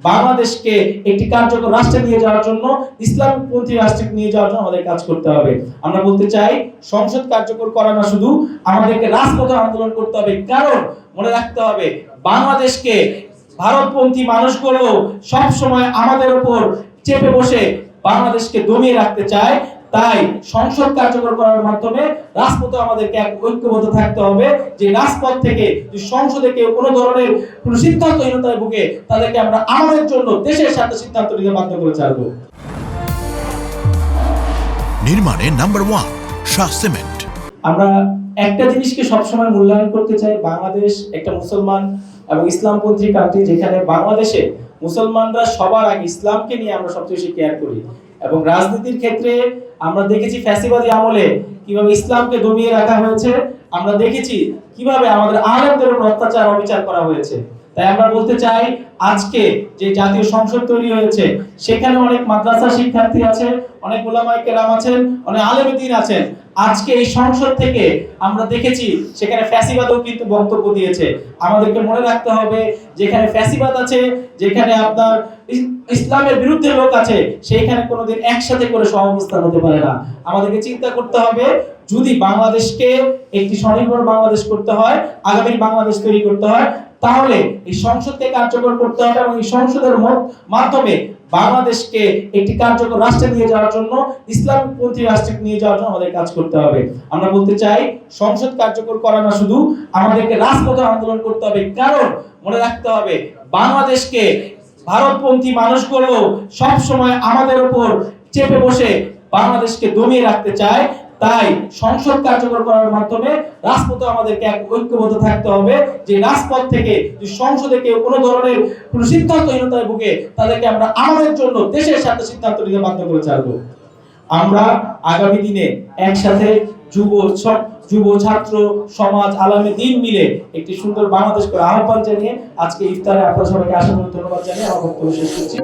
বাংলাদেশকে একটি কার্যকর রাষ্ট্রে নিয়ে যাওয়ার জন্য, ইসলামপন্থী রাষ্ট্রে নিয়ে যাওয়ার জন্য আমাদের কাজ করতে হবে। আমরা বলতে চাই, সংসদ কার্যকর করা না, শুধু আমাদেরকে রাজপথে আন্দোলন করতে হবে। কারণ মনে রাখতে হবে, বাংলাদেশকে ভারতপন্থী মানুষগুলো সব সময় আমাদের উপর চেপে বসে বাংলাদেশকে দমিয়ে রাখতে চায়। তাই সংসদ কার্যকর করার মাধ্যমে রাজপথে আমাদেরকে ঐক্যবদ্ধ থাকতে হবে, যে রাজপথ থেকে সংসদে কেউ কোনো ধরনের কোনো সিদ্ধান্তহীনতায় ভুগে তাদেরকে আমরা আমাদের জন্য দেশের সাথে সিদ্ধান্ত নিতে বাধ্য করে ছাড়বো। নির্মাণে নাম্বার 1 শাহ সিমেন্ট। আমরা একটা জিনিসকে সবসময় মূল্যায়ন করতে চাই, বাংলাদেশ একটা মুসলমান এবং ইসলামপন্থী কান্ট্রি, যেখানে বাংলাদেশে মুসলমানরা সবার আগে ইসলামকে নিয়ে আমরা সবচেয়ে বেশি কেয়ার করি। এবং রাজনীতির ক্ষেত্রে আমরা দেখেছি ফ্যাসিবাদী আমলে কিভাবে ইসলামকে দমিয়ে রাখা হয়েছে, আমরা দেখেছি কিভাবে আমাদের আলেমদের উপর অত্যাচার অবিচার করা হয়েছে। তাই আমরা বলতে চাই, আজকে যে জাতীয় সংসদ তৈরি হয়েছে, সেখানে অনেক মাদ্রাসা শিক্ষার্থী আছে, অনেক উলামায়ে কেরাম আছেন, অনেক আলেমে দ্বীন আছেন। আজকে এই সংসদ থেকে আমরা দেখেছি সেখানে ফ্যাসিবাদও কিন্তু বক্তব্য দিয়েছে। আমাদেরকে মনে রাখতে হবে, যেখানে ফ্যাসিবাদ আছে, যেখানে আপনার ইসলামের বিরুদ্ধে লোক আছে, সেইখানে কোনোদিন একসাথে করে সহাবস্থান হতে পারে না। আমাদেরকে চিন্তা করতে হবে, যদি বাংলাদেশকে একটি স্বনির্ভর বাংলাদেশ করতে হয়, আগামী বাংলাদেশ তৈরি করতে হয়, তাহলে এই সংসদকে কার্যকর করতে হবে এবং এই সংসদের মাধ্যমে বাংলাদেশকে একটি কার্যকর রাষ্ট্রে নিয়ে যাওয়ার জন্য, ইসলামপন্থী রাষ্ট্রে নিয়ে যাওয়ার জন্য আমাদের কাজ করতে হবে। আমরা বলতে চাই, সংসদ কার্যকর করা না, শুধু আমাদেরকে রাজপথে আন্দোলন করতে হবে। কারণ মনে রাখতে হবে, বাংলাদেশকে ভারতপন্থী মানুষগুলো সব সময় আমাদের উপর চেপে বসে বাংলাদেশকে দমিয়ে রাখতে চায়। তাই সংসদ কার্যকর করার মাধ্যমে রাজপথে আমাদেরকে ঐক্যবদ্ধ থাকতে হবে, যে রাজপথ থেকে সংসদে কেউ কোনো ধরনের কোনো সিদ্ধান্তহীনতায় ভুগে তাদেরকে আমরা আমাদের জন্য দেশের সাথে সিদ্ধান্ত নিতে বাধ্য করে ছাড়বো। আমরা আগামী দিনে একসাথে যুব ছাত্র সমাজ আলেমে দ্বীন মিলে একটি সুন্দর বাংলাদেশ করে আহ্বান জানিয়ে আজকে ইফতারে আপনাদের সবাইকে আসার জন্য ধন্যবাদ জানিয়ে আমার বক্তব্য শেষ করছি।